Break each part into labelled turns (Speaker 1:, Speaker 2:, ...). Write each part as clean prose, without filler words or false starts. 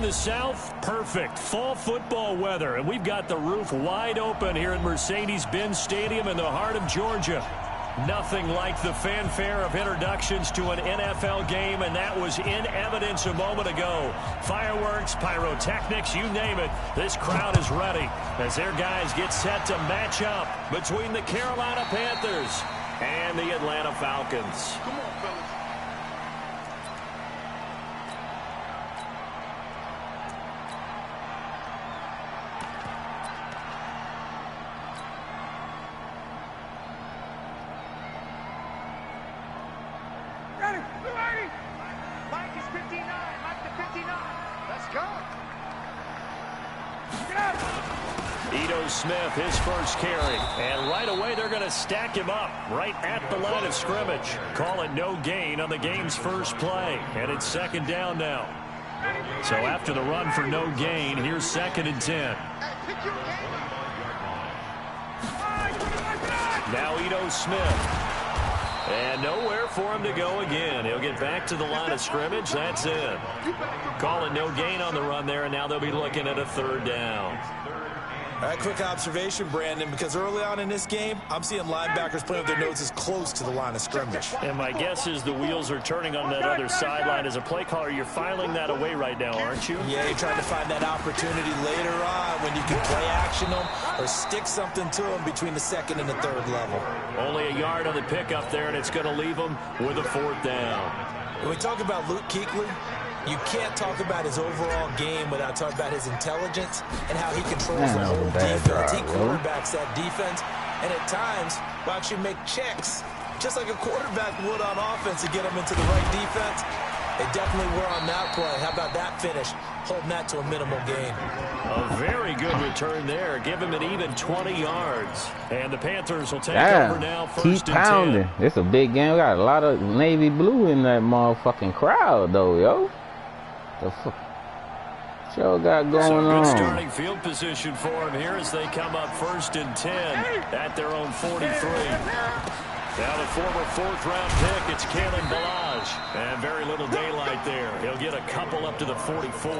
Speaker 1: the south, perfect. Fall football weather, and we've got the roof wide open here at Mercedes-Benz Stadium in the heart of Georgia. Nothing like the fanfare of introductions to an NFL game, and that was in evidence a moment ago. Fireworks, pyrotechnics, you name it. This crowd is ready as their guys get set to match up between the Carolina Panthers and the Atlanta Falcons.
Speaker 2: Come on, fellas.
Speaker 1: Smith, his first carry, and right away they're going to stack him up right at the line of scrimmage. Call it no gain on the game's first play, and it's second down now. So after the run for no gain, here's 2nd and 10. Now Ito Smith. And nowhere for him to go again. He'll get back to the line of scrimmage. That's it. Call it no gain on the run there, and now they'll be looking at a 3rd down.
Speaker 3: All right, quick observation, Brandon, because early on in this game, I'm seeing linebackers playing with their noses close to the line of scrimmage.
Speaker 1: And my guess is the wheels are turning on that other sideline. As a play caller, you're filing that away right now, aren't you?
Speaker 3: Yeah, you're trying to find that opportunity later on when you can play action them or stick something to them between the 2nd and the 3rd level.
Speaker 1: Only a yard on the pickup there, and it's going to leave them with a 4th down.
Speaker 3: When we talk about Luke Kuechly, you can't talk about his overall game without talking about his intelligence and how he controls the whole defense. He quarterbacks that defense, and at times will actually make checks, just like a quarterback would on offense to get him into the right defense. They definitely were on that play. How about that finish? Holding that to a minimal gain.
Speaker 1: A very good return there. Give him an even 20 yards. And the Panthers will take over now, 1st and 10.
Speaker 4: Keep pounding. It's a big game. We got a lot of navy blue in that motherfucking crowd, though, yo. The fuck? What got going on?
Speaker 1: Good starting field position for him here as they come up 1st and 10 at their own 43. Now the former 4th-round pick, it's Kalen Ballage. And very little daylight there. He'll get a couple up to the 44.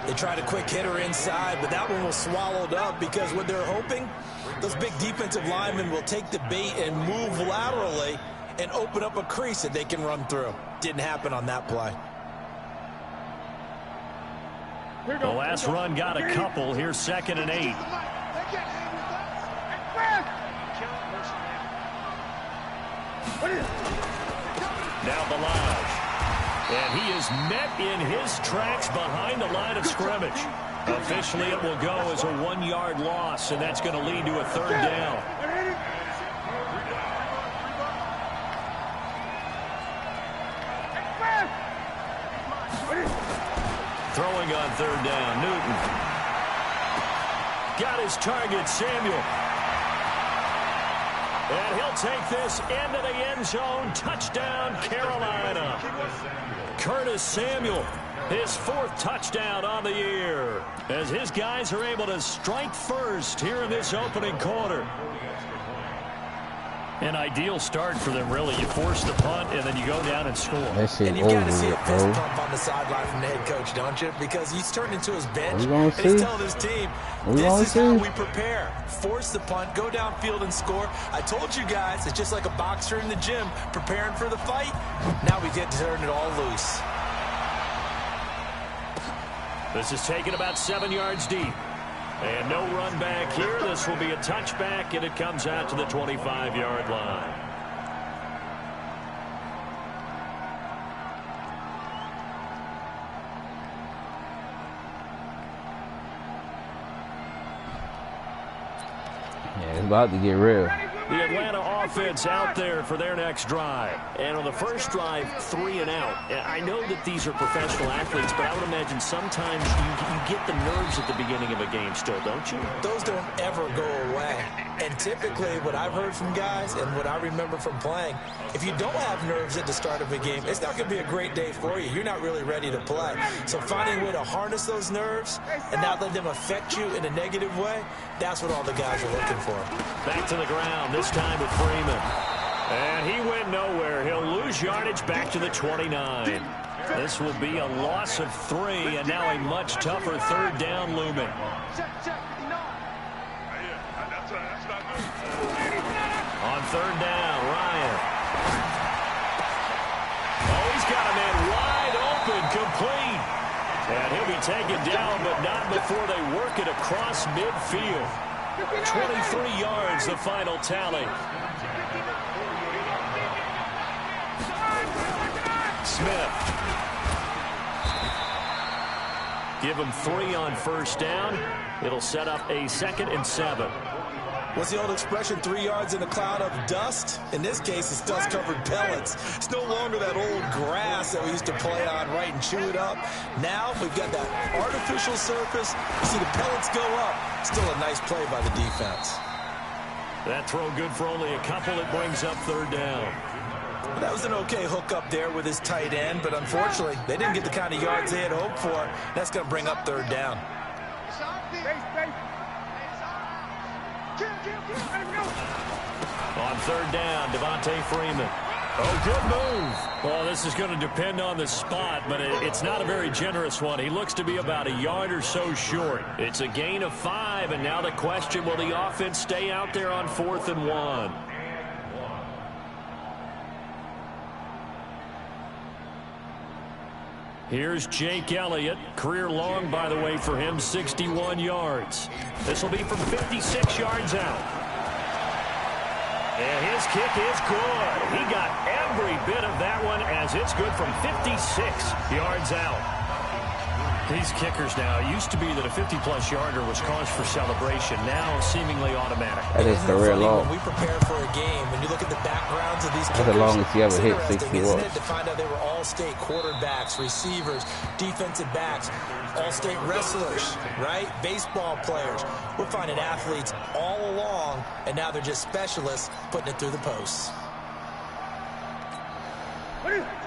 Speaker 3: They tried a quick hitter inside, but that one was swallowed up because what they're hoping, those big defensive linemen will take the bait and move laterally and open up a crease that they can run through. Didn't happen on that play.
Speaker 1: The last run got a couple. Here's 2nd and 8. Now Ballage. And he is met in his tracks behind the line of scrimmage. Officially, it will go as a 1-yard loss, and that's going to lead to a 3rd down. Throwing on 3rd down, Newton. Got his target, Samuel. And he'll take this into the end zone. Touchdown, Carolina. Curtis Samuel, his 4th touchdown on the year, as his guys are able to strike first here in this opening quarter. An ideal start for them, really. You force the punt, and then you go down and score.
Speaker 3: And you've got to see a fist pump on the sideline from the head coach, don't you? Because he's turned into his bench, and he's telling his team, this is how we prepare. Force the punt, go downfield and score. I told you guys, it's just like a boxer in the gym preparing for the fight. Now we get to turn it all loose.
Speaker 1: This is taken about 7 yards deep. And no run back here. This will be a touchback, and it comes out to the 25-yard line.
Speaker 4: Yeah, it's about to get real.
Speaker 1: The Atlanta offense out there for their next drive. And on the first drive, 3 and out. I know that these are professional athletes, but I would imagine sometimes you get the nerves at the beginning of a game still, don't you?
Speaker 3: Those don't ever go away. And typically what I've heard from guys and what I remember from playing, if you don't have nerves at the start of a game, it's not going to be a great day for you. You're not really ready to play. So finding a way to harness those nerves and not let them affect you in a negative way, that's what all the guys are looking for.
Speaker 1: Back to the ground, this time with Freeman. And he went nowhere. He'll lose yardage back to the 29. This will be a loss of 3, and now a much tougher third down looming. On third down, Ryan. Oh, he's got a man wide open, complete. And he'll be taken down, but not before they work it across midfield. 23 yards, the final tally. Smith. Give him 3 on first down. It'll set up a 2nd and 7.
Speaker 3: What's the old expression, 3 yards in a cloud of dust? In this case, it's dust-covered pellets. It's no longer that old grass that we used to play on, right, and chew it up. Now we've got that artificial surface. You see the pellets go up. Still a nice play by the defense.
Speaker 1: That throw good for only a couple. It brings up third down.
Speaker 3: That was an okay hook up there with his tight end, but unfortunately, they didn't get the kind of yards they had hoped for. That's going to bring up third down.
Speaker 1: On third down, Devontae Freeman. Oh, good move. Well, this is going to depend on the spot, but it's not a very generous one. He looks to be about a yard or so short. It's a gain of 5, and now the question, will the offense stay out there on 4th and 1? Here's Jake Elliott. Career long, by the way, for him, 61 yards. This will be from 56 yards out. And his kick is good. He got every bit of that one as it's good from 56 yards out. These kickers now, it used to be that a 50-plus yarder was cause for celebration. Now seemingly automatic.
Speaker 4: That is the real long.
Speaker 3: When we prepare for a game, when you look at the backgrounds of these kickers,
Speaker 4: that's the longest you ever hit, 60
Speaker 3: isn't
Speaker 4: watts.
Speaker 3: it, to find out they were all-state quarterbacks, receivers, defensive backs, all-state wrestlers, right? Baseball players. We're finding athletes all along, and now they're just specialists putting it through the posts.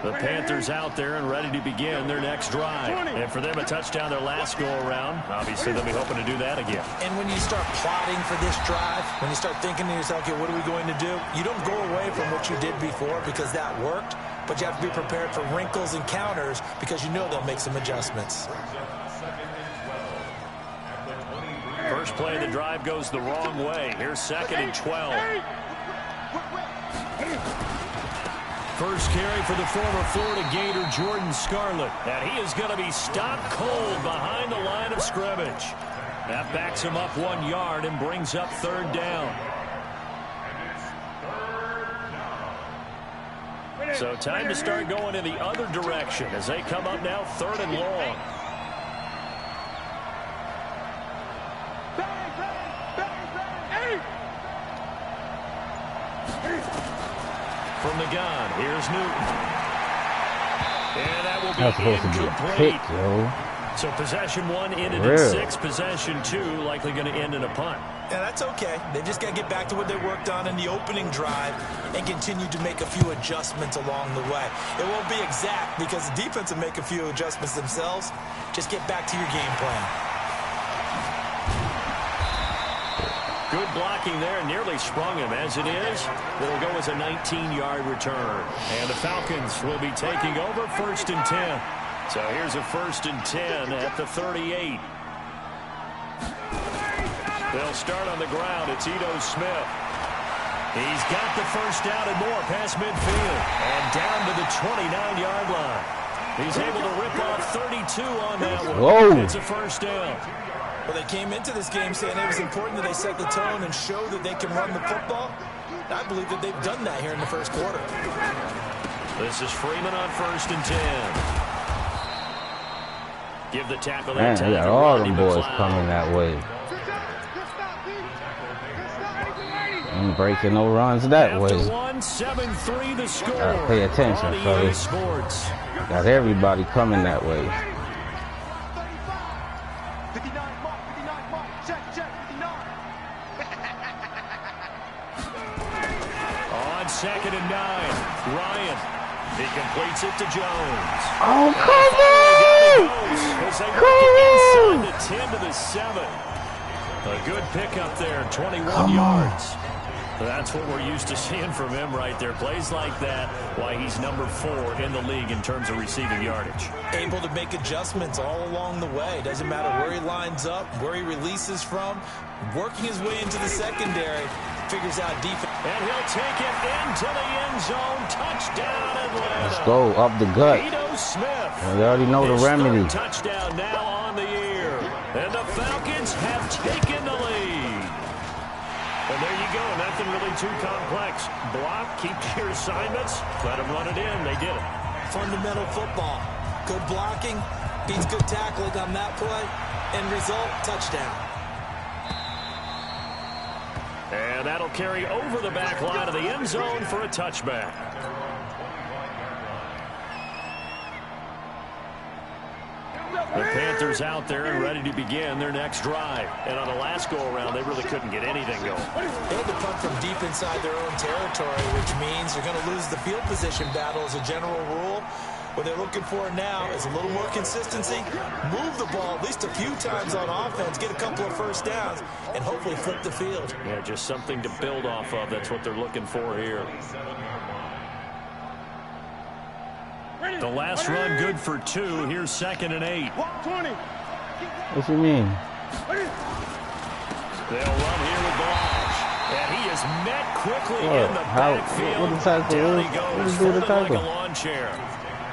Speaker 1: The Panthers out there and ready to begin their next drive. And for them, a touchdown their last go-around. Obviously, they'll be hoping to do that again.
Speaker 3: And when you start plotting for this drive, when you start thinking to yourself, okay, what are we going to do? You don't go away from what you did before because that worked, but you have to be prepared for wrinkles and counters because you know they'll make some adjustments.
Speaker 1: First play of the drive goes the wrong way. Here's 2nd and 12. First carry for the former Florida Gator, Jordan Scarlett. And he is going to be stopped cold behind the line of scrimmage. That backs him up 1 yard and brings up third down. So time to start going in the other direction as they come up now 3rd and long. From the gun, here's Newton. And that will be incomplete.
Speaker 4: Pick, yo.
Speaker 1: So possession 1 ended in 6. Possession 2 likely going to end in a punt.
Speaker 3: Yeah, that's okay. They just got to get back to what they worked on in the opening drive and continue to make a few adjustments along the way. It won't be exact because the defense will make a few adjustments themselves. Just get back to your game plan.
Speaker 1: Good blocking there, nearly sprung him. As it is, it'll go as a 19-yard return. And the Falcons will be taking over 1st and 10. So here's a 1st and 10 at the 38. They'll start on the ground. It's Ito Smith. He's got the first down and more past midfield. And down to the 29-yard line. He's able to rip off 32 on that one.
Speaker 4: Whoa.
Speaker 1: It's a first down.
Speaker 3: Well, they came into this game saying it was important that they set the tone and show that they can run the football. I believe that they've done that here in the first quarter.
Speaker 1: This is Freeman on 1st and 10. Give the tackle
Speaker 4: Man,
Speaker 1: that
Speaker 4: they
Speaker 1: time
Speaker 4: got
Speaker 1: to
Speaker 4: all
Speaker 1: Rodney
Speaker 4: them boys
Speaker 1: McLeod.
Speaker 4: coming that way. Ain't breaking no runs that
Speaker 1: After
Speaker 4: way.
Speaker 1: 1-7-3 the score.
Speaker 4: Gotta pay attention,
Speaker 1: on EA
Speaker 4: fellas.
Speaker 1: Sports.
Speaker 4: Got everybody coming that way.
Speaker 1: On 2nd and 9, Ryan. He completes it to Jones.
Speaker 4: Oh, come on!
Speaker 1: Inside the 10 to the 7. A good pickup there, 21 yards. That's what we're used to seeing from him right there. Plays like that, why he's number 4 in the league in terms of receiving yardage.
Speaker 3: Able to make adjustments all along the way. Doesn't matter where he lines up, where he releases from. Working his way into the secondary. Figures out defense.
Speaker 1: And he'll take it into the end zone. Touchdown, Atlanta.
Speaker 4: Let's go, up the gut.
Speaker 1: Ito Smith.
Speaker 4: You already know the remedy.
Speaker 1: Touchdown now on the year. And the Falcons have taken the lead. And there you go. Nothing really too complex. Block, keep to your assignments. Let them run it in. They did it.
Speaker 3: Fundamental football. Good blocking. Beats good tackling on that play. End result, touchdown.
Speaker 1: And that'll carry over the back line of the end zone for a touchback. The Panthers out there and ready to begin their next drive. And on the last go-around, they really couldn't get anything going.
Speaker 3: They had to punt from deep inside their own territory, which means they're going to lose the field position battle as a general rule. What they're looking for now is a little more consistency, move the ball at least a few times on offense, get a couple of first downs, and hopefully flip the field.
Speaker 1: Yeah, just something to build off of. That's what they're looking for here. The last run good for 2. Here's 2nd and 8.
Speaker 4: What you mean?
Speaker 1: They'll run here with Balaj. And he is met quickly in the backfield.
Speaker 4: What the tackle?
Speaker 1: Down he goes,
Speaker 4: What
Speaker 1: folded like a lawn chair.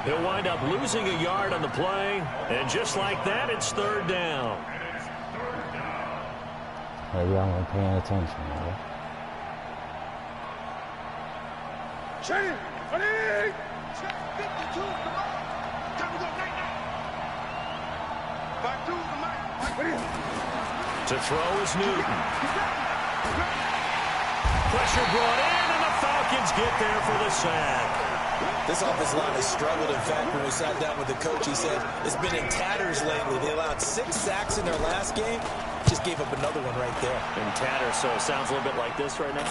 Speaker 1: He'll wind up losing a yard on the play. And just like that, it's 3rd down.
Speaker 4: Hey, y'all weren't paying attention, man.
Speaker 1: To throw is Newton. Pressure brought in, and the Falcons get there for the sack.
Speaker 3: This offensive line has struggled. In fact, when we sat down with the coach, he said it's been in tatters lately. They allowed 6 sacks in their last game. Just gave up another one right there.
Speaker 1: In tatters, so it sounds a little bit like this right now.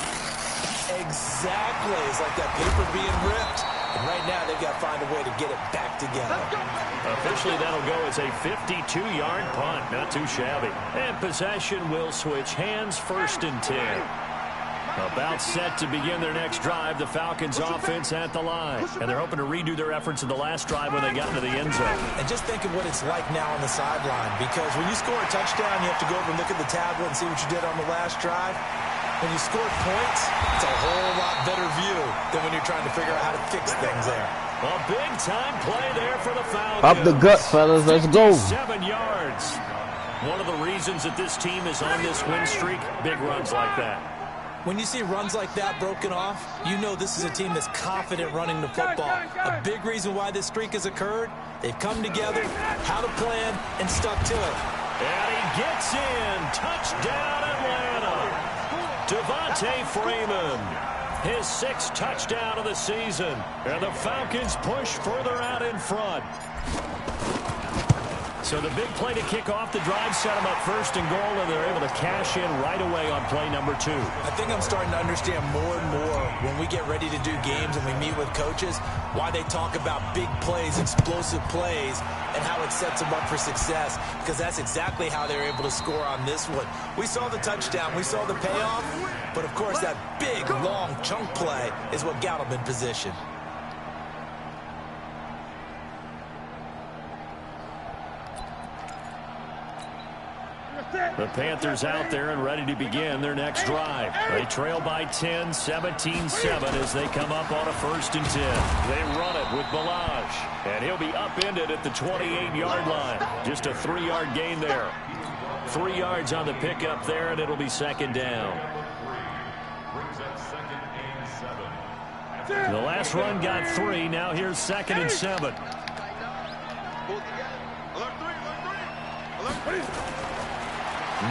Speaker 3: Exactly. It's like that paper being ripped. And right now, they've got to find a way to get it back together.
Speaker 1: Officially, that'll go as a 52-yard punt. Not too shabby. And possession will switch hands, 1st and 10. About set to begin their next drive, the Falcons offense at the line. And they're hoping to redo their efforts in the last drive when they got into the end zone.
Speaker 3: And just think of what it's like now on the sideline. Because when you score a touchdown, you have to go over and look at the tablet and see what you did on the last drive. When you score points, it's a whole lot better view than when you're trying to figure out how to fix things there.
Speaker 1: A big-time play there for the Falcons.
Speaker 4: Up the gut, fellas. Let's go.
Speaker 1: 7 yards. One of the reasons that this team is on this win streak, big runs like that.
Speaker 3: When you see runs like that broken off, you know this is a team that's confident running the football. A big reason why this streak has occurred, they've come together, had a plan, and stuck to it.
Speaker 1: And he gets in. Touchdown, Atlanta. Devontae Freeman, his 6th touchdown of the season. And the Falcons push further out in front. So the big play to kick off the drive set them up 1st and goal, and they're able to cash in right away on play number 2.
Speaker 3: I think I'm starting to understand more and more when we get ready to do games and we meet with coaches why they talk about big plays, explosive plays, and how it sets them up for success, because that's exactly how they're able to score on this one. We saw the touchdown, we saw the payoff, but of course that big, long chunk play is what got them in position.
Speaker 1: The Panthers out there and ready to begin their next drive. They trail by 10, 17-7 as they come up on a 1st and 10. They run it with Balaj, and he'll be upended at the 28-yard line. Just a 3-yard gain there. 3 yards on the pickup there, and it'll be 2nd down. The last run got 3. Now here's 2nd and 7.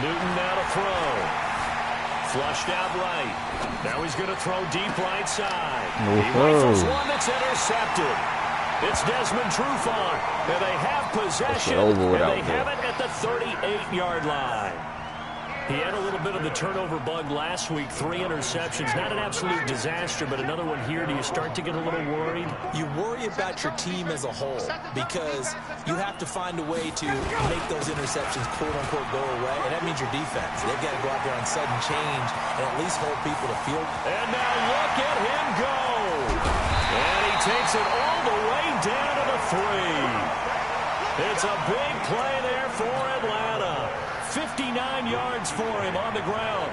Speaker 1: Newton now to throw. Flushed out right. Now he's going to throw deep right side. He rifles one that's intercepted. It's Desmond Trufant. And they have possession. And they have it at the 38-yard line. He had a little bit of the turnover bug last week, 3 interceptions. Not an absolute disaster, but another one here. Do you start to get a little worried?
Speaker 3: You worry about your team as a whole because you have to find a way to make those interceptions, quote-unquote, go away, and that means your defense. They've got to go out there on sudden change and at least hold people to field.
Speaker 1: And now look at him go. And he takes it all the way down to the 3. It's a big play there for Atlanta. 59 yards for him on the ground.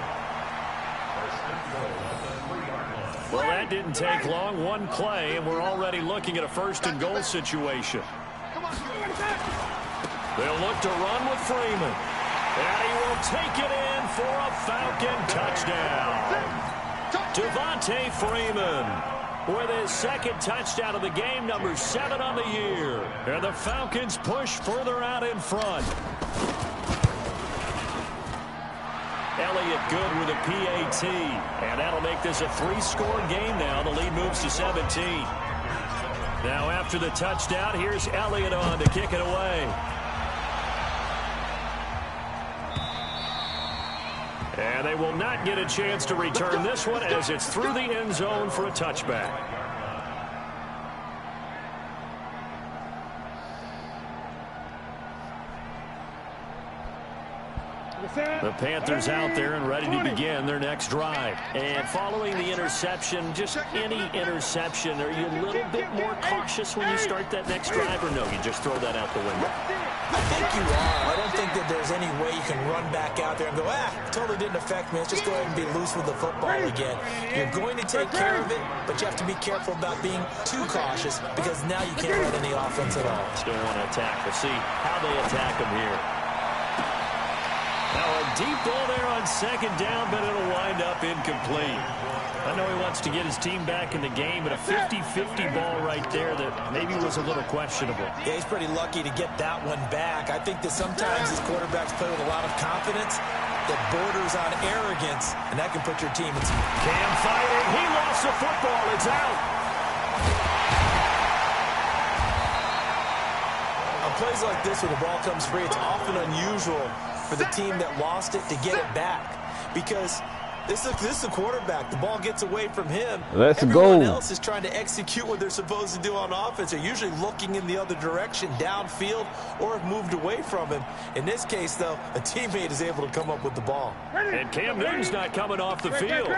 Speaker 1: Well, that didn't take long. One play, and we're already looking at a 1st and goal situation. They'll look to run with Freeman. And he will take it in for a Falcon touchdown. Devontae Freeman with his 2nd touchdown of the game, number 7 on the year. And the Falcons push further out in front. Elliott good with a PAT. And that'll make this a 3-score game now. The lead moves to 17. Now after the touchdown, here's Elliott on to kick it away. And they will not get a chance to return this one as it's through the end zone for a touchback. The Panthers out there and ready to begin their next drive. And following the interception, just any interception, are you a little bit more cautious when you start that next drive, or no, you just throw that out the window?
Speaker 3: I think you are. I don't think that there's any way you can run back out there and go, totally didn't affect me. Let's just go ahead and be loose with the football again. You're going to take care of it, but you have to be careful about being too cautious because now you can't run any offense at all.
Speaker 1: Still want to attack. We'll see how they attack them here. Now a deep ball there on 2nd down, but it'll wind up incomplete. I know he wants to get his team back in the game, but a 50-50 ball right there that maybe was a little questionable.
Speaker 3: Yeah, he's pretty lucky to get that one back. I think that sometimes his quarterbacks play with a lot of confidence that borders on arrogance, and that can put your team in some...
Speaker 1: Cam fighting. He lost the football. It's out.
Speaker 3: On plays like this where the ball comes free, it's often unusual for the team that lost it to get it back because this is the quarterback. The ball gets away from him. Everyone else is trying to execute what they're supposed to do on offense. They're usually looking in the other direction, downfield, or have moved away from him. In this case, though, a teammate is able to come up with the ball.
Speaker 1: And Cam Newton's not coming off the field.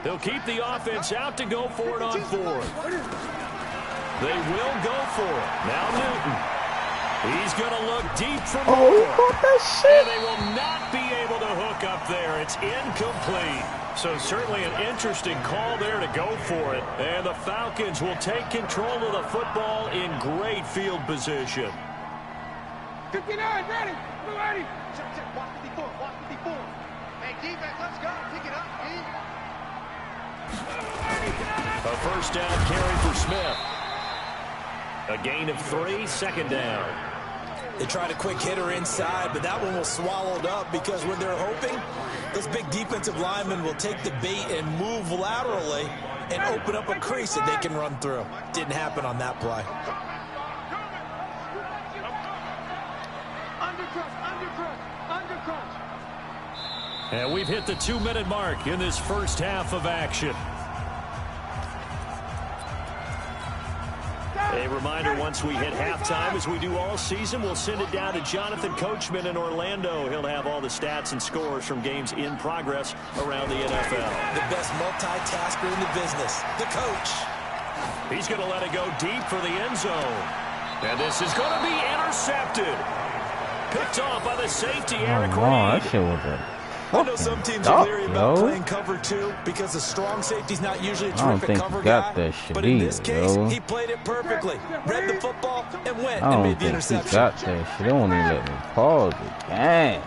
Speaker 1: They'll keep the offense out to go for it on 4th. They will go for it. Now Newton. He's going to look deep for more.
Speaker 4: Oh, he caught that shit.
Speaker 1: And they will not be able to hook up there. It's incomplete. So certainly an interesting call there to go for it. And the Falcons will take control of the football in great field position.
Speaker 2: 59, ready. Ready. Check, watch 54, watch 54. Hey, defense, let's go. Pick it up, D.
Speaker 1: A 1st down carry for Smith. A gain of 3, 2nd down.
Speaker 3: They tried a quick hitter inside, but that one was swallowed up because when they're hoping, those big defensive linemen will take the bait and move laterally and open up a crease that they can run through. Didn't happen on that play.
Speaker 2: Undercrunch.
Speaker 1: And we've hit the 2-minute mark in this 1st half of action. A reminder, once we hit halftime, as we do all season, we'll send it down to Jonathan Coachman in Orlando. He'll have all the stats and scores from games in progress around the NFL.
Speaker 3: The best multitasker in the business, the coach.
Speaker 1: He's going to let it go deep for the end zone. And this is going to be intercepted. Picked off by the safety, Eric Reed.
Speaker 4: That shit was a
Speaker 3: I know some teams are leery about playing cover 2 because the strong safety's not usually a terrific cover guy. But in this case, he played it perfectly. Read the football and went and made the interception.
Speaker 4: He got that shit. They won't even let me pause it. Damn.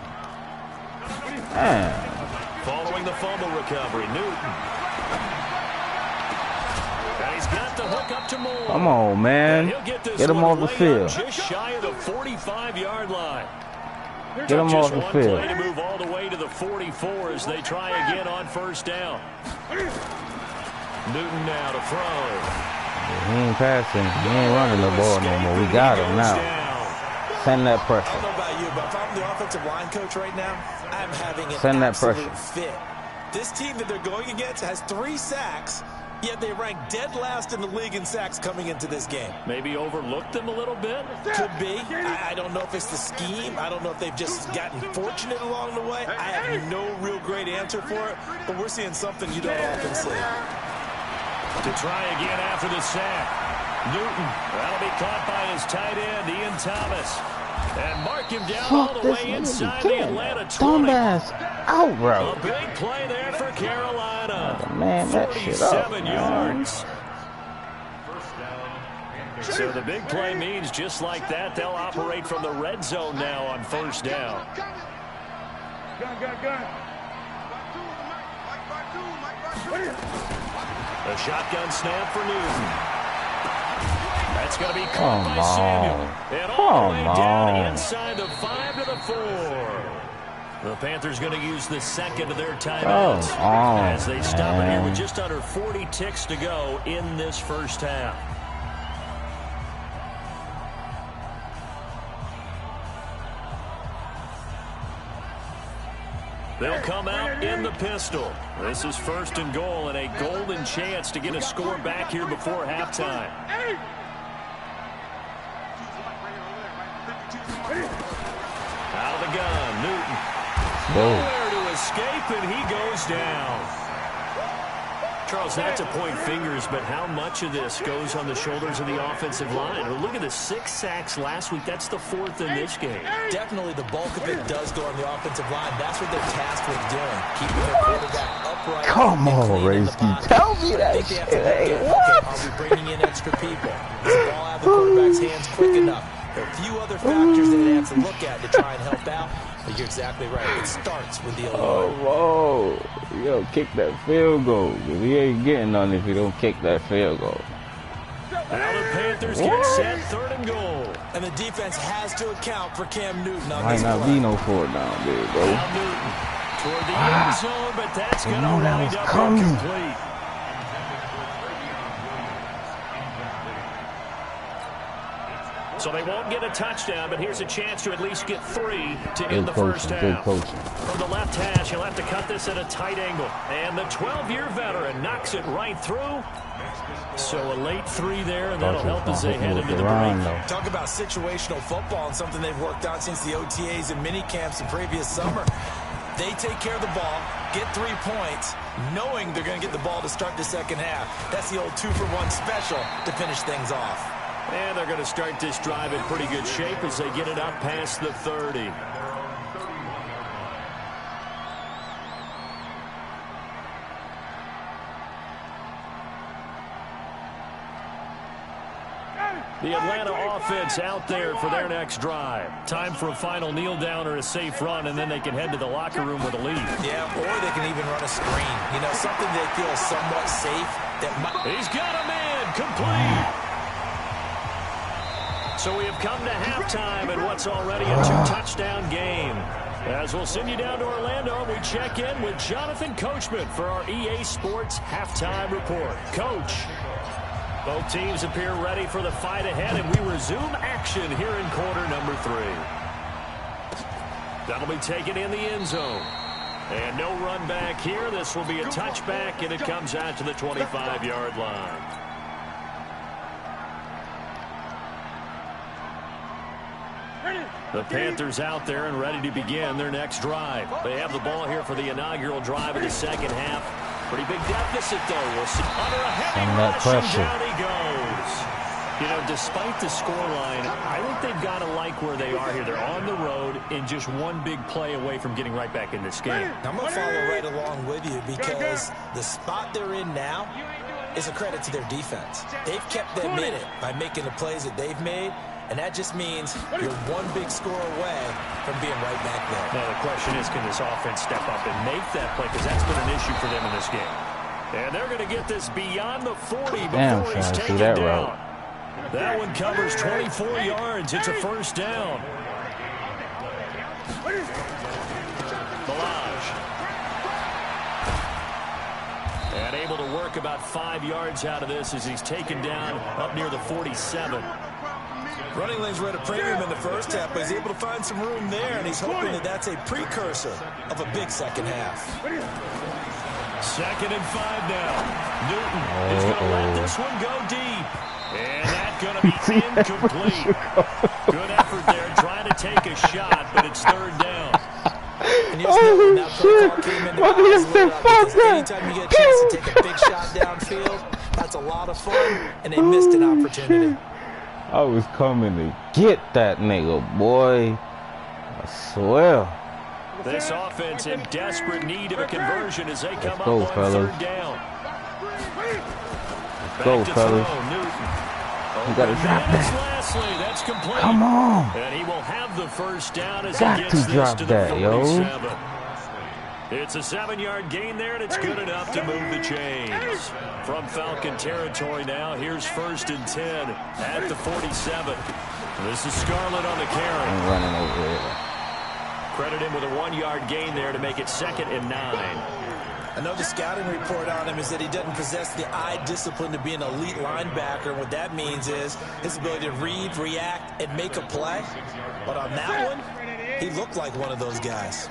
Speaker 1: Following the fumble recovery, Newton. And he's got the hook up to Moore.
Speaker 4: Come on, man. Get him off the field.
Speaker 1: Just shy of the 45-yard line.
Speaker 4: Get him off the field.
Speaker 1: Play to move all the way to the 44 as they try again on 1st down. Newton now to throw.
Speaker 4: He ain't passing. He ain't running the ball no more. We got him now. Send that pressure.
Speaker 3: I don't know about about you, but if I'm the offensive line coach right now, I'm having an
Speaker 4: Send that
Speaker 3: absolute
Speaker 4: pressure.
Speaker 3: fit. This team that they're going against has 3 sacks, yet they rank dead last in the league in sacks coming into this game.
Speaker 1: Maybe overlooked them a little bit?
Speaker 3: Could be. I don't know if it's the scheme. I don't know if they've just gotten fortunate along the way. I have no real great answer for it, but we're seeing something you don't often see.
Speaker 1: To try again after the sack. Newton. That'll be caught by his tight end, Ian Thomas. And mark him down all the way inside the Atlanta 20.
Speaker 4: Dumbass out, bro.
Speaker 1: A big play there for Carolina.
Speaker 4: Oh, man, that shit up,
Speaker 1: 47 yards. So the big play means just like that, they'll operate from the red zone now on first down. A shotgun snap for Newton. That's going to be caught by Samuel. And all the way down inside the 5 to the 4. The Panthers going to use the second of their timeouts as they stop it here with just under 40 ticks to go in this first half. They'll come out in the pistol. This is 1st and goal and a golden chance to get a score back here before halftime. Out of the gun, Newton. Nowhere to escape, and he goes down. Charles, not to point fingers, but how much of this goes on the shoulders of the offensive line? Well, look at the 6 sacks last week. That's the 4th in this game.
Speaker 3: Definitely the bulk of it does go on the offensive line. That's what they're tasked with doing, keeping their quarterback upright.
Speaker 4: Come on, Raisky. Tell me that shit. Hey, what?
Speaker 3: Are we bringing in extra people? Is the ball out of the quarterback's hands quick enough? There are a few other factors that they have to look at to try and help out. But you're exactly right. It starts with the O-line.
Speaker 4: Whoa. Yo, kick that field goal. He ain't getting none if you don't kick that field goal.
Speaker 1: Now the Panthers get set 3rd and goal.
Speaker 3: And the defense has to account for Cam Newton on
Speaker 4: Might
Speaker 3: this
Speaker 4: not
Speaker 3: play.
Speaker 4: be no 4th down there, bro.
Speaker 1: Now Newton toward the end zone, but that's going to wind up
Speaker 4: coming.
Speaker 1: incomplete. So they won't get a touchdown, but here's a chance to at least get 3 to end the first half. From the left hash, he'll have to cut this at a tight angle. And the 12-year veteran knocks it right through. So a late 3 there, and that'll help as they head into the break.
Speaker 3: Talk about situational football and something they've worked on since the OTAs and mini camps the previous summer. They take care of the ball, get 3 points, knowing they're going to get the ball to start the second half. That's the old 2-for-1 special to finish things off.
Speaker 1: And they're going to start this drive in pretty good shape as they get it up past the 30. The Atlanta offense out there for their next drive. Time for a final kneel down or a safe run, and then they can head to the locker room with a lead.
Speaker 3: Yeah, or they can even run a screen. You know, something they feel somewhat safe.
Speaker 1: He's got a man complete. So we have come to halftime in what's already a 2-touchdown game. As we'll send you down to Orlando, we check in with Jonathan Coachman for our EA Sports Halftime Report. Coach, both teams appear ready for the fight ahead, and we resume action here in quarter number 3. That'll be taken in the end zone. And no run back here. This will be a touchback, and it comes out to the 25-yard line. The Panthers out there and ready to begin their next drive. They have the ball here for the inaugural drive of the second half. Pretty big deficit, though. We'll see under a heavy rush, and down he goes. You know, despite the scoreline, I think they've got to like where they are here. They're on the road and just one big play away from getting right back in this game.
Speaker 3: I'm going to follow right along with you because the spot they're in now is a credit to their defense. They've kept them in it by making the plays that they've made. And that just means you're one big score away from being right back there.
Speaker 1: Now, the question is, can this offense step up and make that play? Because that's been an issue for them in this game. And they're going to get this beyond the 40 before he's taken down. That one covers 24 yards. It's a first down. Balaj. And able to work about 5 yards out of this as he's taken down up near the 47.
Speaker 3: Running lanes were at a premium in the first half, but he's able to find some room there, and he's hoping that that's a precursor of a big second half.
Speaker 1: 2nd and 5 now. Newton is going to let this one go deep. And that's going to be incomplete. Good effort there, trying to take a shot, but it's 3rd down.
Speaker 3: And that protocol came into because anytime you get a chance to take a big shot downfield, that's a lot of fun, and they missed an opportunity.
Speaker 4: I was coming to get that nigga, boy. I swear.
Speaker 1: This offense in desperate need of a conversion as they come up on
Speaker 4: fellas.
Speaker 1: 3rd down.
Speaker 4: Let's go, fellas. You gotta drop that.
Speaker 1: That's complete.
Speaker 4: Come on.
Speaker 1: And he will have the 1st down as
Speaker 4: Got
Speaker 1: he gets
Speaker 4: to drop
Speaker 1: this to
Speaker 4: that,
Speaker 1: the
Speaker 4: yo.
Speaker 1: 47. It's a 7-yard gain there, and it's good enough to move the chains. From Falcon territory now, here's 1st and 10 at the 47. This is Scarlett on the carry.
Speaker 4: I'm running over here.
Speaker 3: Credit him with a 1-yard gain there to make it 2nd and 9. I know the scouting report on him is that he doesn't possess the eye discipline to be an elite linebacker. And what that means is his ability to read, react, and make a play. But on that one, he looked like one of those guys.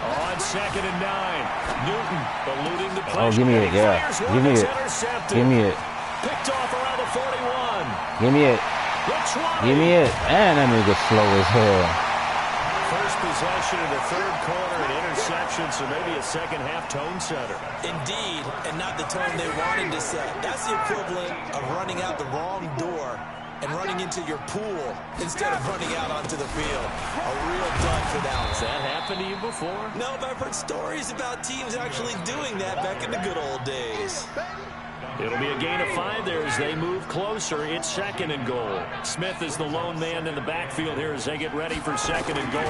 Speaker 1: On 2nd and 9, Newton eluding the pressure.
Speaker 4: Oh, give me it, yeah. Give me it. Give me it.
Speaker 1: Picked off around the 41.
Speaker 4: Give me it. Give me it. And that nigga slow as hell.
Speaker 1: First possession in the 3rd quarter, an interception, so maybe a second-half tone setter.
Speaker 3: Indeed, and not the tone they wanted to set. That's the equivalent of running out the wrong door and running into your pool instead of running out onto the field. A real dud for that one.
Speaker 1: Has that happened to you before?
Speaker 3: No, but I've heard stories about teams actually doing that back in the good old days.
Speaker 1: It'll be a gain of 5 there as they move closer. It's 2nd and goal. Smith is the lone man in the backfield here as they get ready for 2nd and goal.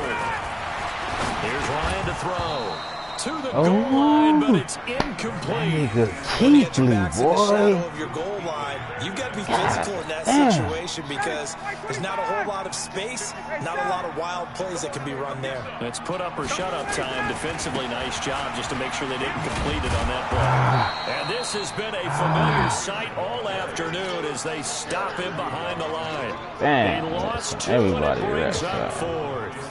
Speaker 1: Here's Ryan to throw. To the goal line, but it's incomplete.
Speaker 4: Keeply, boy.
Speaker 3: Of your goal line, you've got to be physical in that situation because there's not a whole lot of space, not a lot of wild plays that can be run there.
Speaker 1: It's put up or shut up time. Defensively, nice job just to make sure they didn't complete it on that play. And this has been a familiar sight all afternoon as they stop him behind the line.
Speaker 4: Damn.
Speaker 1: They lost 2
Speaker 4: Everybody
Speaker 1: and it brings up
Speaker 4: that
Speaker 1: 4th.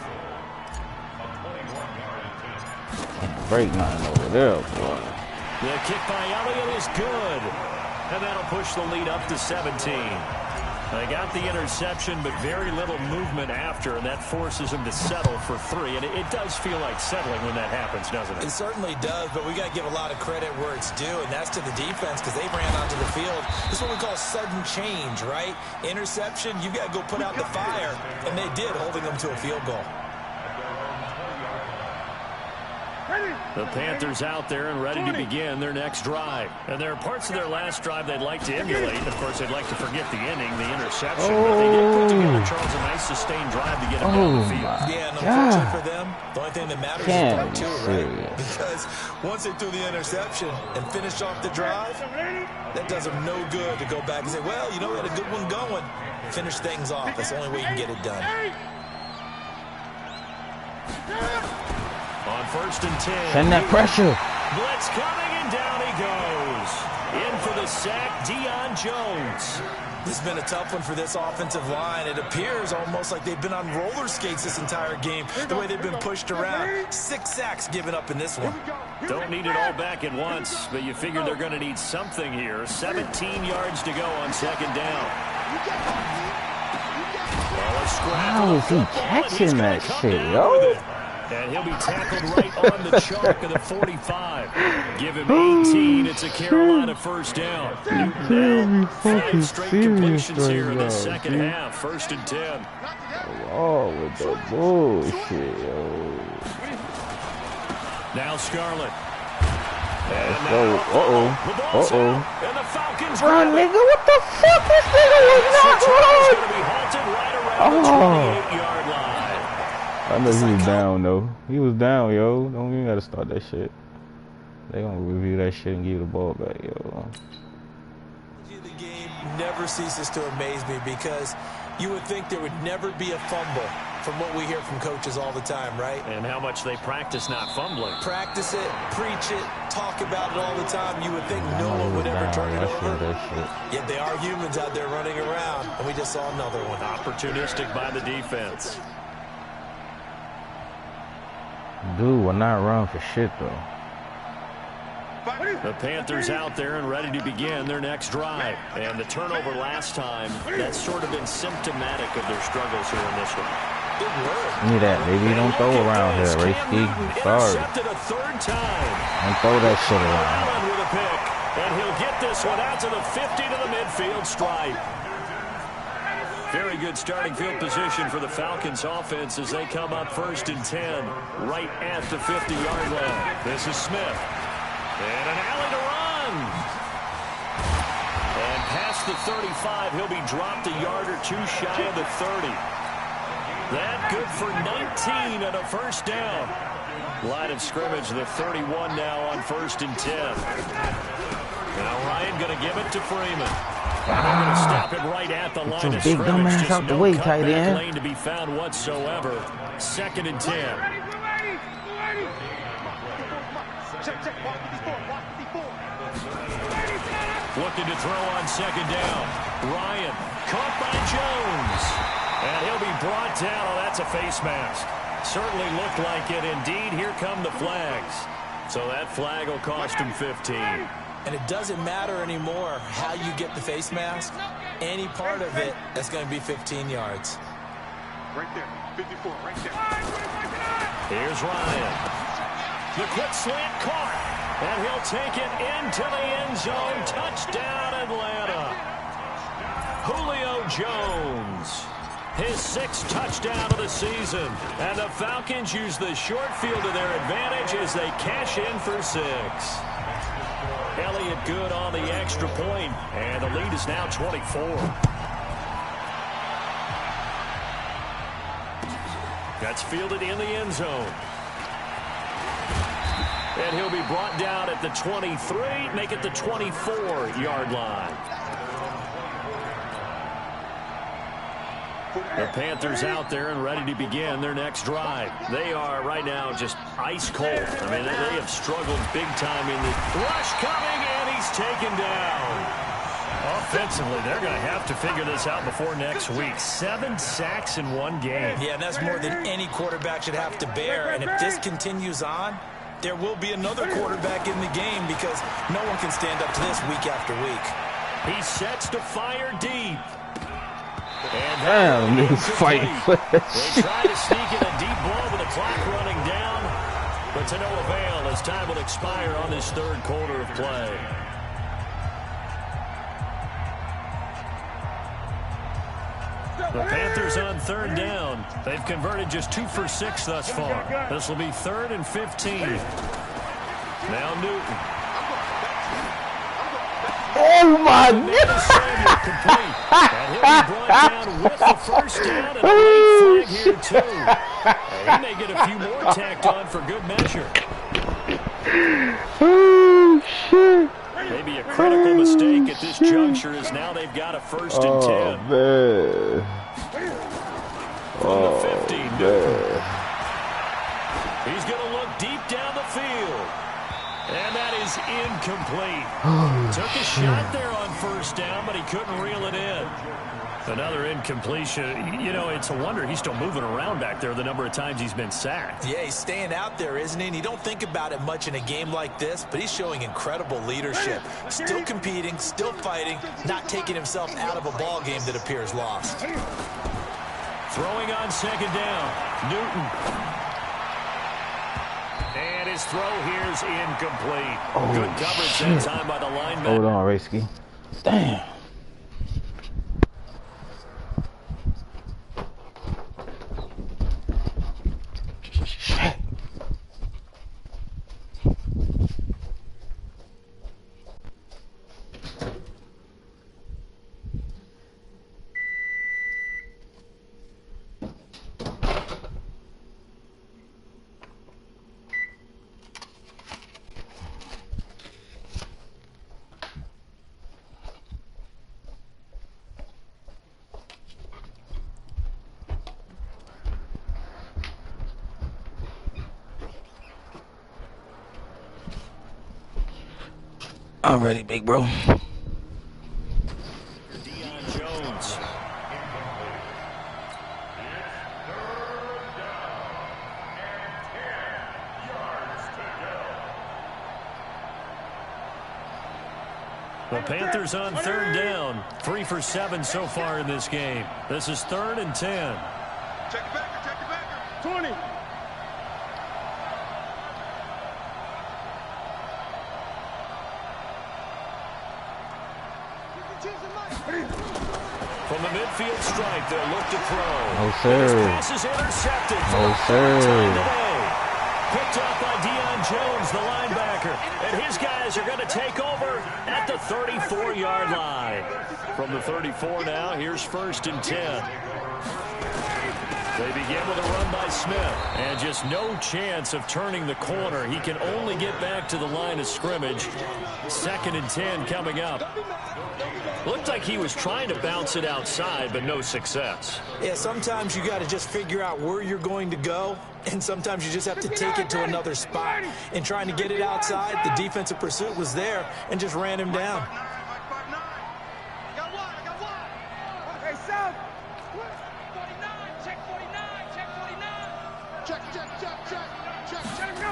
Speaker 4: Break nothing over there, boy.
Speaker 1: The kick by Elliott is good. And that'll push the lead up to 17. They got the interception, but very little movement after, and that forces him to settle for 3. And it does feel like settling when that happens, doesn't it?
Speaker 3: It certainly does, but we got to give a lot of credit where it's due, and that's to the defense because they ran onto the field. This is what we call sudden change, right? Interception, you've got to go put out the fire, and they did, holding them to a field goal.
Speaker 1: The Panthers out there and ready to begin their next drive. And there are parts of their last drive they'd like to emulate. Of course, they'd like to forget the inning, the interception. But they did put together, Charles, a nice sustained drive to get him down the field.
Speaker 3: Yeah, and unfortunately for them, the only thing that matters is part 2, right? Because once they threw the interception and finished off the drive, that does them no good to go back and say, well, you know, we had a good one going. Finish things off. That's the only way you can get it done.
Speaker 1: On 1st and 10.
Speaker 4: Send that pressure.
Speaker 1: Blitz coming, and down he goes. In for the sack, Deion Jones.
Speaker 3: This has been a tough one for this offensive line. It appears almost like they've been on roller skates this entire game, the way they've been pushed around. 6 sacks given up in this one.
Speaker 1: Don't need it all back at once, but you figure they're going to need something here. 17 yards to go on 2nd down.
Speaker 4: How is he catching that shit, yo?
Speaker 1: And he'll be tackled right on the chalk of the 45. Give him 18. It's a Carolina 1st down. Now, 5 straight completions here in the 2nd half. 1st and 10.
Speaker 4: Oh, with the bullshit, yo.
Speaker 1: Now Scarlett.
Speaker 4: Let's go. Uh-oh.
Speaker 1: And the Falcons
Speaker 4: Run, nigga. What the fuck? This nigga was not
Speaker 1: going
Speaker 4: run.
Speaker 1: to be halted right around the 28-yard line.
Speaker 4: I know he was down, though. He was down, yo. Don't even gotta start that shit. They gonna review that shit and give you the ball back, yo.
Speaker 3: The game never ceases to amaze me because you would think there would never be a fumble from what we hear from coaches all the time, right?
Speaker 1: And how much they practice not fumbling.
Speaker 3: Practice it, preach it, talk about it all the time. You would think no one would ever turn it over. Yet they are humans out there running around, and we just saw another one.
Speaker 1: Opportunistic by the defense.
Speaker 4: Dude will not run for shit, though.
Speaker 1: The Panthers out there and ready to begin their next drive. And the turnover last time, that's sort of been symptomatic of their struggles here in this one.
Speaker 4: Give me that, baby. Don't throw around here, Ray-Ski. Sorry.
Speaker 1: A third time.
Speaker 4: Don't throw that shit around.
Speaker 1: With a pick. And he'll get this one out to the 50 to the midfield stripe. Very good starting field position for the Falcons offense as they come up 1st and 10 right at the 50-yard line. This is Smith. And an alley to run. And past the 35, he'll be dropped a yard or two shy of the 30. That good for 19 and a first down. Line of scrimmage, the 31 now on 1st and 10. Now Ryan going to give it to Freeman. They're going to stop it right at the line of
Speaker 4: big
Speaker 1: scrimmage.
Speaker 4: Dumbass out the way, tight end.
Speaker 1: Lane to be found whatsoever. 2nd and 10. Looking to throw on 2nd down. Ryan caught by Jones. And he'll be brought down. Oh, that's a face mask. Certainly looked like it. Indeed, here come the flags. So that flag will cost him 15.
Speaker 3: And it doesn't matter anymore how you get the face mask. Any part of it, that's going to be 15 yards.
Speaker 2: Right there, 54, right there.
Speaker 1: Here's Ryan. The quick slant caught. And he'll take it into the end zone. Touchdown, Atlanta. Julio Jones. His 6th touchdown of the season. And the Falcons use the short field to their advantage as they cash in for 6. Elliott good on the extra point, and the lead is now 24. That's fielded in the end zone. And he'll be brought down at the 23, make it the 24-yard line. The Panthers out there and ready to begin their next drive. They are right now just ice cold. I mean, they have struggled big time in the rush coming, and he's taken down. Offensively, they're going to have to figure this out before next week. 7 sacks in one game.
Speaker 3: Yeah, and that's more than any quarterback should have to bear. And if this continues on, there will be another quarterback in the game because no one can stand up to this week after week.
Speaker 1: He sets to fire deep. And
Speaker 4: damn, niggas fighting for that
Speaker 1: They try to sneak in a deep ball with the clock running down, but to no avail as time will expire on this 3rd quarter of play. The Panthers on 3rd down. They've converted just 2 for 6 thus far. This will be 3rd and 15. Now Newton.
Speaker 4: Oh my
Speaker 1: God! And he'll be brought down with the first down and a late flag here too. He may get a few more tacked on for good measure.
Speaker 4: Oh shit!
Speaker 1: Maybe a critical mistake at this juncture is now they've got a 1st and 10.
Speaker 4: Man.
Speaker 1: From the 50, Newton. He's going to look deep down the field. And that is incomplete. Took a shot there on 1st down, but he couldn't reel it in. Another incompletion. You know, it's a wonder he's still moving around back there the number of times he's been sacked.
Speaker 3: Yeah, he's staying out there, isn't he? And you don't think about it much in a game like this, but he's showing incredible leadership. Still competing, still fighting, not taking himself out of a ball game that appears lost.
Speaker 1: Throwing on 2nd down. Newton. And his throw here is incomplete.
Speaker 4: Oh,
Speaker 1: good coverage that time by the lineman.
Speaker 4: Hold on, Ray-Ski. Damn. Shit. Already, big bro.
Speaker 1: Jones. The Panthers on third down. 3 for 7 so far in this game. This is 3rd and 10.
Speaker 2: Check it back, check it back. 20.
Speaker 1: From the midfield stripe, they'll look to throw.
Speaker 4: No, sir.
Speaker 1: This pass is intercepted.
Speaker 4: No, sir.
Speaker 1: Picked up by Deion Jones, the linebacker. And his guys are going to take over at the 34-yard line. From the 34 now, here's 1st and 10. They begin with a run by Smith. And just no chance of turning the corner. He can only get back to the line of scrimmage. 2nd and 10 coming up. Looked like he was trying to bounce it outside, but no success.
Speaker 3: Yeah, sometimes you got to just figure out where you're going to go, and sometimes you just have to take it to another spot. In trying to get it outside, the defensive pursuit was there and just ran him down.
Speaker 2: Hey, South. 49, check 49, check 49. Check, go.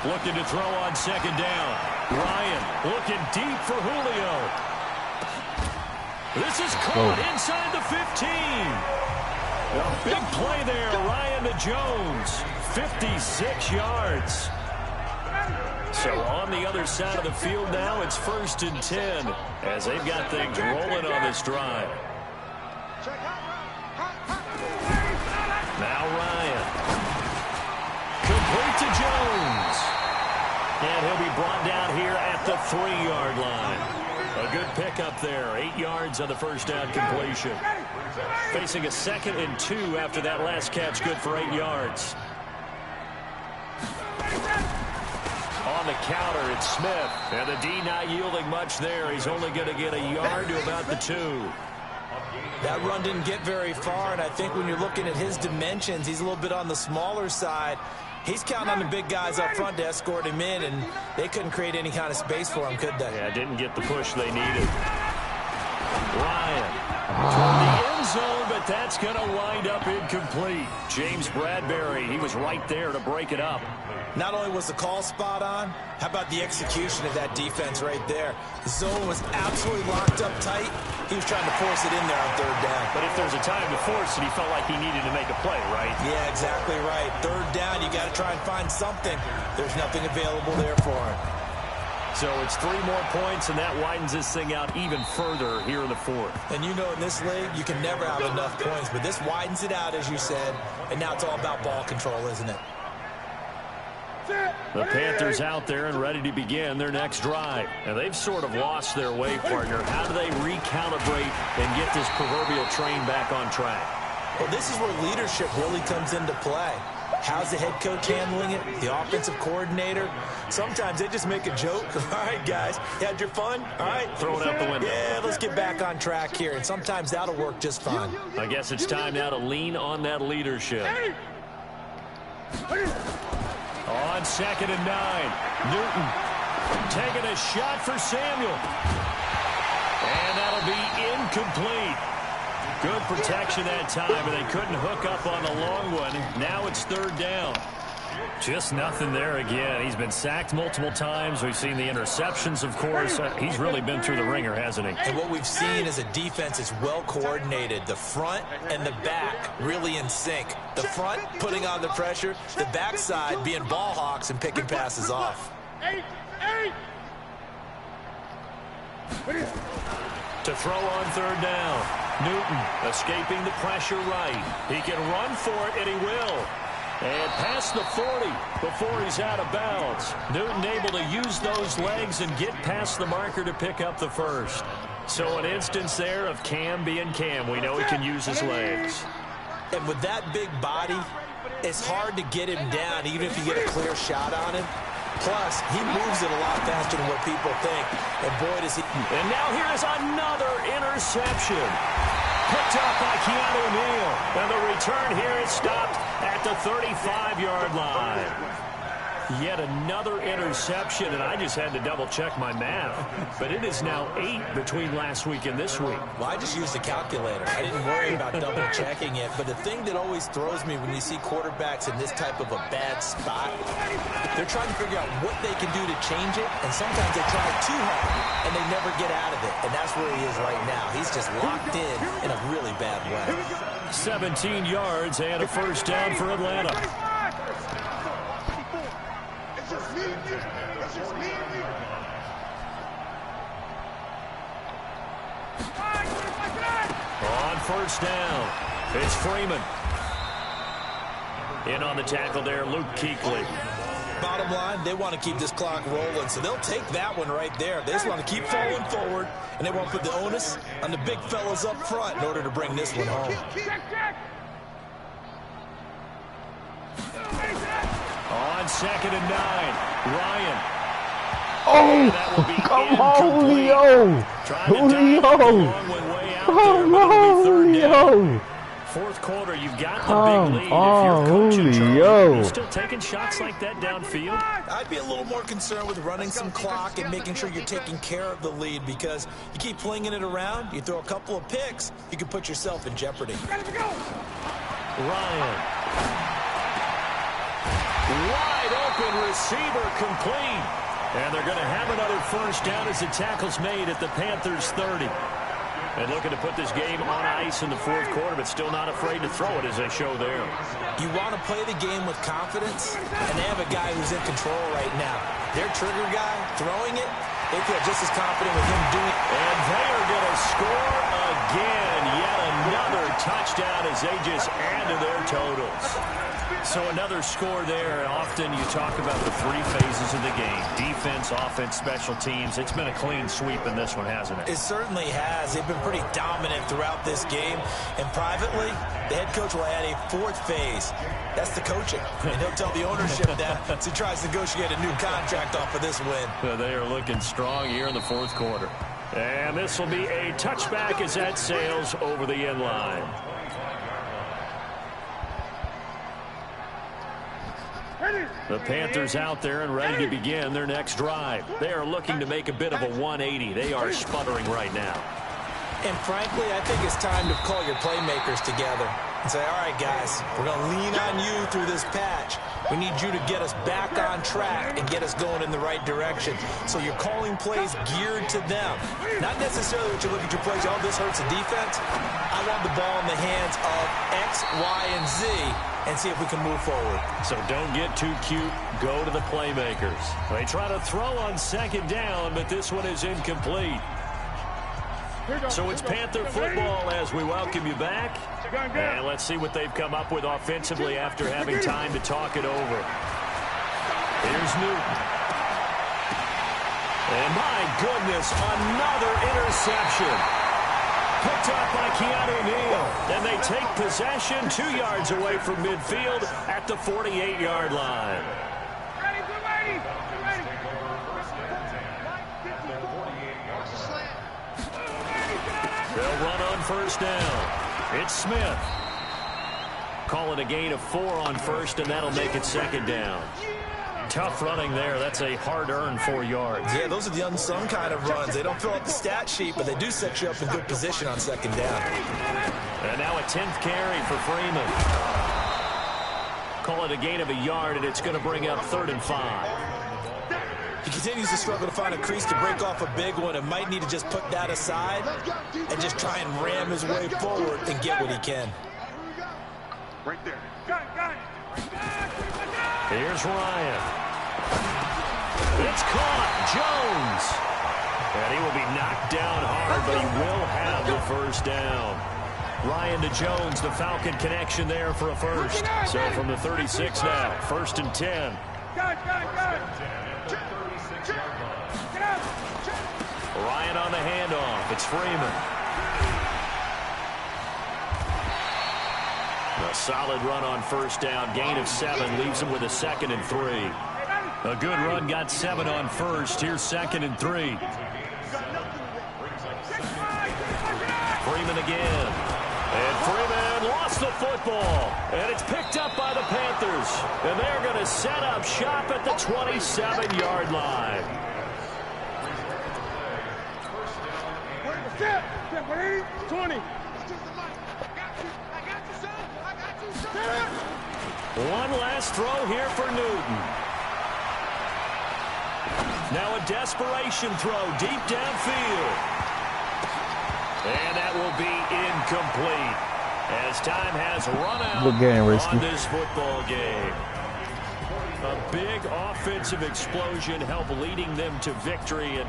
Speaker 1: Looking to throw on 2nd down. Ryan looking deep for Julio. This is caught inside the 15. A big play there, Ryan to Jones. 56 yards. So on the other side of the field now, it's 1st and 10 as they've got things rolling on this drive. Now Ryan. Complete to Jones. And he'll be brought down here at the 3-yard line. A good pickup there. 8 yards on the first down completion. Facing a 2nd and 2 after that last catch. Good for 8 yards. On the counter, it's Smith. And the D not yielding much there. He's only going to get a yard to about the 2.
Speaker 3: That run didn't get very far, and I think when you're looking at his dimensions, he's a little bit on the smaller side. He's counting on the big guys up front to escort him in, and they couldn't create any kind of space for him, could they?
Speaker 1: Yeah, didn't get the push they needed. Ryan toward the end zone, but that's going to wind up incomplete. James Bradbury, he was right there to break it up.
Speaker 3: Not only was the call spot on, how about the execution of that defense right there? The zone was absolutely locked up tight. He was trying to force it in there on 3rd down.
Speaker 1: But if there's a time to force it, he felt like he needed to make a play, right?
Speaker 3: Yeah, exactly right. 3rd down, you got to try and find something. There's nothing available there for him.
Speaker 1: So it's 3 more points, and that widens this thing out even further here in the 4th.
Speaker 3: And you know in this league, you can never have enough points, but this widens it out, as you said, and now it's all about ball control, isn't it?
Speaker 1: The Panthers out there and ready to begin their next drive. And they've sort of lost their way, partner. How do they recalibrate and get this proverbial train back on track?
Speaker 3: Well, this is where leadership really comes into play. How's the head coach handling it? The offensive coordinator? Sometimes they just make a joke. All right, guys, you had your fun? All right.
Speaker 1: Throw it out the window.
Speaker 3: Yeah, let's get back on track here. And sometimes that'll work just fine.
Speaker 1: I guess it's time now to lean on that leadership. On 2nd and 9, Newton taking a shot for Samuel. And that'll be incomplete. Good protection that time, and they couldn't hook up on the long one. Now it's 3rd down. Just nothing there again. He's been sacked multiple times. We've seen the interceptions, of course. He's really been through the ringer, hasn't he?
Speaker 3: And what we've seen is a defense is well coordinated. The front and the back really in sync. The front putting on the pressure, the backside being ball hawks and picking passes off.
Speaker 1: To throw on 3rd down. Newton escaping the pressure right. He can run for it, and he will. And past the 40 before he's out of bounds. Newton able to use those legs and get past the marker to pick up the 1st. So an instance there of Cam being Cam. We know he can use his legs.
Speaker 3: And with that big body, it's hard to get him down even if you get a clear shot on him. Plus, he moves it a lot faster than what people think. And boy, does he...
Speaker 1: And now here is another interception. Picked up by Keanu Neal. And the return here is stopped at the 35-yard line. Yet another interception, and I just had to double-check my math. But it is now 8 between last week and this week.
Speaker 3: Well, I just used a calculator. I didn't worry about double-checking it. But the thing that always throws me when you see quarterbacks in this type of a bad spot, they're trying to figure out what they can do to change it, and sometimes they try too hard, and they never get out of it. And that's where he is right now. He's just locked in a really bad way.
Speaker 1: 17 yards and a first down for Atlanta. On first down, it's Freeman. In on the tackle there, Luke Kuechly.
Speaker 3: Bottom line, they want to keep this clock rolling, so they'll take that one right there. They just want to keep falling forward, and they want to put the onus on the big fellas up front in order to bring this one home.
Speaker 1: On 2nd and 9, Ryan.
Speaker 4: Oh, come on, Julio. Julio. Come on, Julio.
Speaker 1: Fourth quarter, you've got the big lead. If you're coaching Charlie, you're still taking shots like that downfield.
Speaker 3: I'd be a little more concerned with running some clock and making sure you're taking care of the lead, because you keep flinging it around, you throw a couple of picks, you can put yourself in jeopardy.
Speaker 1: Ryan. Wide open receiver complete. And they're going to have another first down as the tackle's made at the Panthers' 30. And looking to put this game on ice in the fourth quarter, but still not afraid to throw it as they show there.
Speaker 3: You want to play the game with confidence, and they have a guy who's in control right now. Their trigger guy throwing it, they feel just as confident with him doing it.
Speaker 1: And they are going to score again. Yet another touchdown as they just add to their totals. So another score there. Often you talk about the 3 phases of the game: defense, offense, special teams. It's been a clean sweep in this one, hasn't it?
Speaker 3: It certainly has. They've been pretty dominant throughout this game. And privately, the head coach will add a 4th phase. That's the coaching. And he'll tell the ownership that as he tries to negotiate a new contract off of this win.
Speaker 1: They are looking strong here in the fourth quarter. And this will be a touchback as that sails over the end line. The Panthers out there and ready to begin their next drive. They are looking to make a bit of a 180. They are sputtering right now.
Speaker 3: And frankly, I think it's time to call your playmakers together and say, all right, guys, we're going to lean on you through this patch. We need you to get us back on track and get us going in the right direction. So you're calling plays geared to them. Not necessarily what you look at your plays, oh, this hurts the defense. I want the ball in the hands of X, Y, and Z and see if we can move forward.
Speaker 1: So don't get too cute. Go to the playmakers. They try to throw on 2nd down, but this one is incomplete. So it's Panther football as we welcome you back. And let's see what they've come up with offensively after having time to talk it over. Here's Newton. And my goodness, another interception. Picked up by Keanu Neal. And they take possession 2 yards away from midfield at the 48-yard line. They'll run on first down. It's Smith. Call it a gain of 4 on first, and that'll make it 2nd down. Tough running there. That's a hard-earned 4 yards.
Speaker 3: Yeah, those are the unsung kind of runs. They don't fill out the stat sheet, but they do set you up in good position on 2nd down.
Speaker 1: And now a 10th carry for Freeman. Call it a gain of a yard, and it's going to bring up 3rd and 5.
Speaker 3: He continues to struggle to find a crease to break off a big one and might need to just put that aside and just try and ram his way forward and get what he can.
Speaker 2: Right there.
Speaker 1: Here's Ryan. It's caught. Jones. And he will be knocked down hard, but he will have the first down. Ryan to Jones, the Falcon connection there for a first. So from the 36 now, 1st and 10. Ryan on the handoff. It's Freeman. A solid run on first down. Gain of 7 leaves him with a 2nd and 3. A good run got 7 on first. Here's 2nd and 3. Freeman again. And Freeman lost the football, and it's picked up by the Panthers. And they're going to set up shop at the 27-yard line.
Speaker 2: Set. 20.
Speaker 1: One last throw here for Newton. Now a desperation throw deep downfield. And that will be incomplete as time has run out on this football game. A big offensive explosion helped leading them to victory. And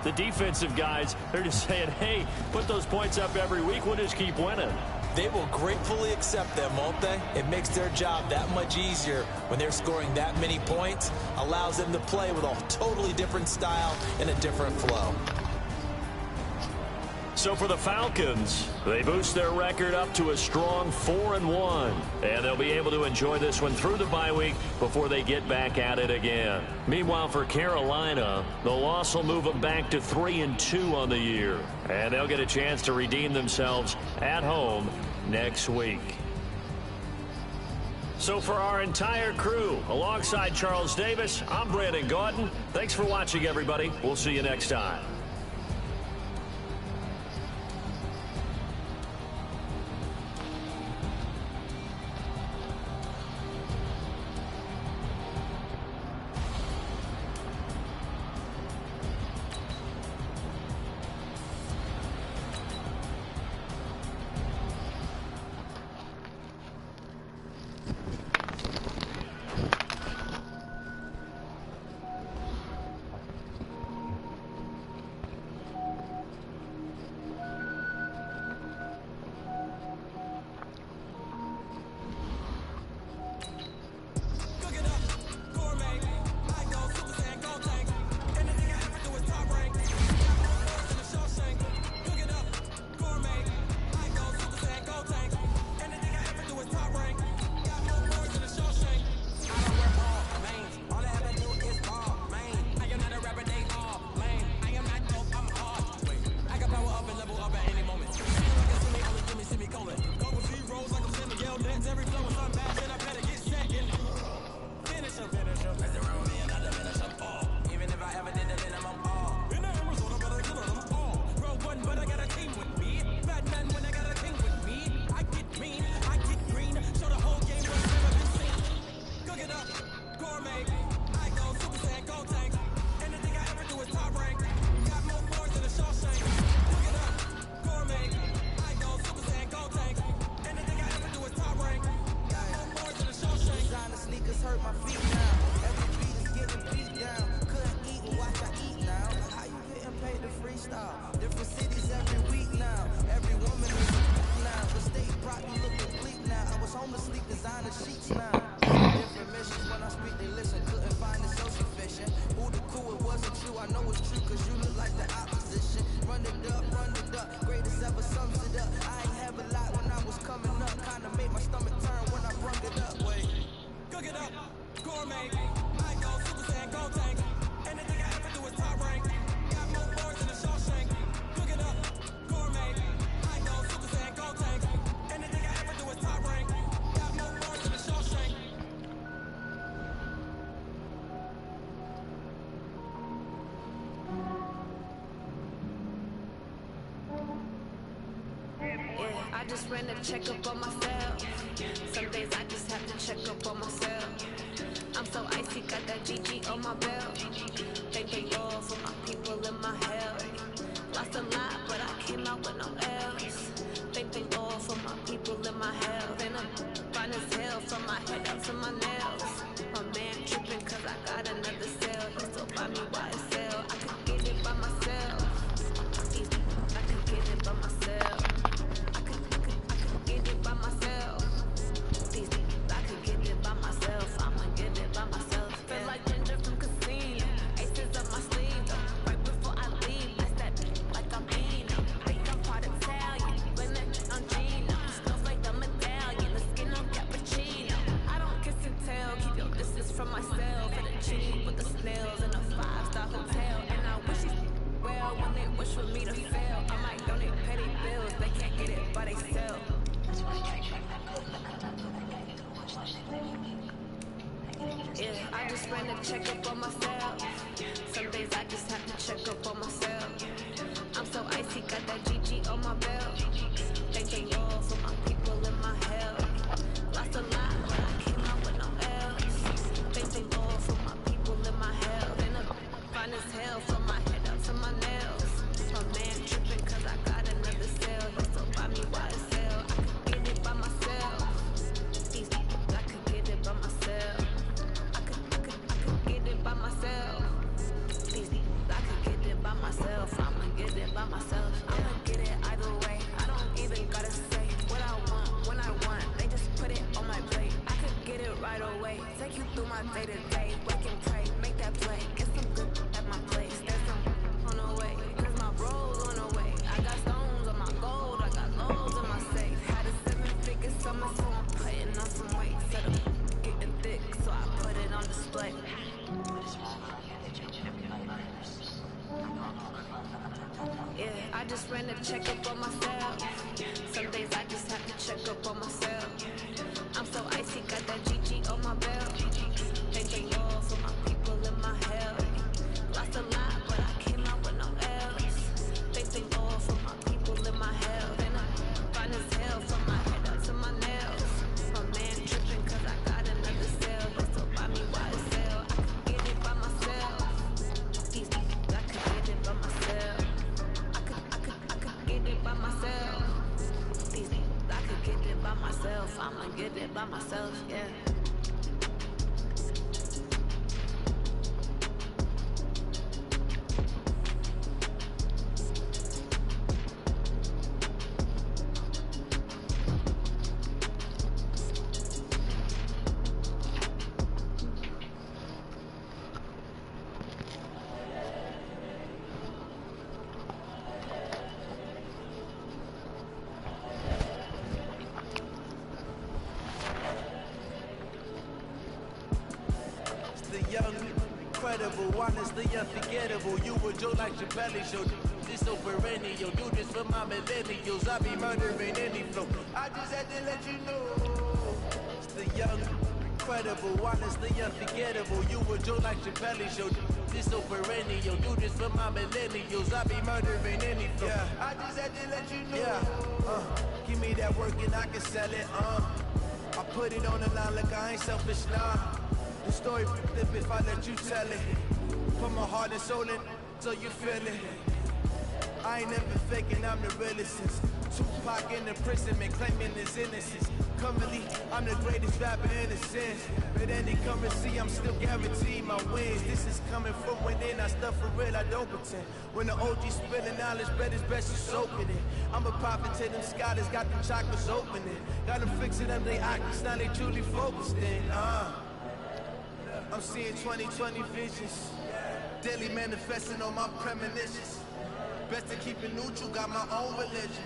Speaker 1: the defensive guys, they're just saying, hey, put those points up every week. We'll just keep winning.
Speaker 3: They will gratefully accept them, won't they? It makes their job that much easier when they're scoring that many points. Allows them to play with a totally different style and a different flow.
Speaker 1: So for the Falcons, they boost their record up to a strong 4-1. And they'll be able to enjoy this one through the bye week before they get back at it again. Meanwhile, for Carolina, the loss will move them back to 3-2 on the year. And they'll get a chance to redeem themselves at home next week. So for our entire crew, alongside Charles Davis, I'm Brandon Gaudin. Thanks for watching, everybody. We'll see you next time.
Speaker 5: I just ran a check up on myself. Some days I just have to check up on myself. I'm so icy, got that GG on my belt. Thank the Lord for my people in my health. Lost a lot, but I came out with no else. Thank the Lord for my people in my health. And I'm fine as hell from my head up to my nails. My man tripping cause I got another cell. He still buy me YSL. I could get it by myself. I could get it by myself. I could get it by myself. I could get it by myself. I'ma get it by myself. Feel like Ginger from Casino. Aces up my sleeve though. Right before I leave, that's that like I'm Eno. Think I'm part Italian, but that on Gino. Smells like the medallion, the skin on cappuccino. I don't kiss and tell. ran to check up on myself. Some days I just have to check up on myself. I'm so icy, got that GG on my belt. Thank the Lord for my people in my hell. Lost a lot, but I came out with no L's. Thank the Lord for my people in my hell. And I'm fine as hell from my head up to my nails. My man tripping cause I got another cell. He still buy me YSL. I could get it by myself. These I could get it by myself. I could get it by myself. These I could get it by myself. I'ma get it by myself. I'ma get it either way. I don't even gotta say what I want when I want. They just put it on my plate. I could get it right away. Take you through my day to day. Wake and pray, make that play. Get some good at my place. There's some on the way. Cause my bro's on the way. I got stones on my gold. I got loads in my safe. Had a 7-figure summer, so I'm putting on some weight. Said I'm getting thick, so I put it on display. Yeah, I just ran to check up on myself. Some days I just have to check up on myself. I'm so icy, got that GG on my belt. Thank the Lord for my people in my hell. Lost a lot, but I came out with no L's. Thank the Lord for my people in my hell. And I'm fine as hell from my head up to my nails. My man tripping cause I got another cell. They still buy me YSL. I could get it by myself. These I could get it by myself. I could get it by myself. These I could get it by myself. I'ma get it by myself, yeah.
Speaker 6: Incredible, honestly unforgettable. You would joke like your belly show. This so perennial, do this for my millennials. I be murdering any flow. I just had to let you know. It's the young, incredible, honestly unforgettable. You would joke like your belly show. This so perennial, do this for my millennials. I be murdering any flow. Yeah. I just had to let you know. Yeah. Give me that work and I can sell it. I put it on the line like I ain't selfish now. The story flip if I let you tell it. Put my heart and soul in so you feel it. I ain't never faking, I'm the realest since Tupac in the prison and claiming his innocence. Currently, I'm the greatest rapper in a sense. But any currency, I'm still guaranteed my wins. This is coming from within, I stuff for real, I don't pretend. When the OG spilling knowledge, bet it's best you soak in it. I'm a prophet to them scholars, got them chakras opening. Got them fixing up they octaves, now they truly focused in. I'm seeing 2020 visions, daily manifesting on my premonitions. Best to keep it neutral, got my own religion.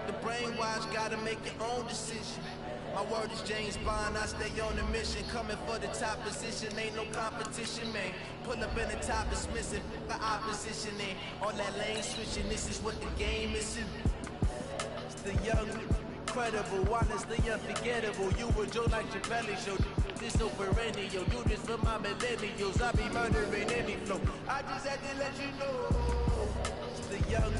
Speaker 6: The brainwash, gotta make your own decision. My word is James Bond, I stay on a mission. Coming for the top position, ain't no competition, man. Pull up in the top, it's missing, the opposition ain't. All that lane switching, this is what the game is in. It's the young, incredible, honestly unforgettable. You would joke like your belly show. This so perennial, do this for my millennials. I be murdering any flow. I just had to let you know. It's the young,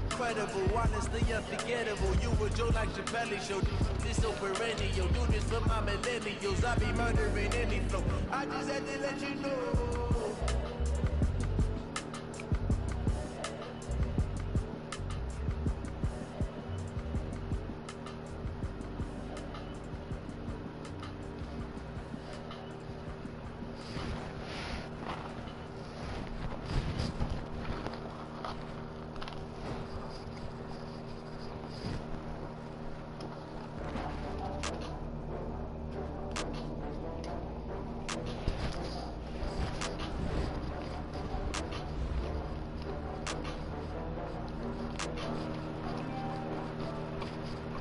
Speaker 6: incredible, honestly unforgettable. You would joke like your belly show. This so perennial, do this for my millennials. I be murdering any flow. I just had to let you know.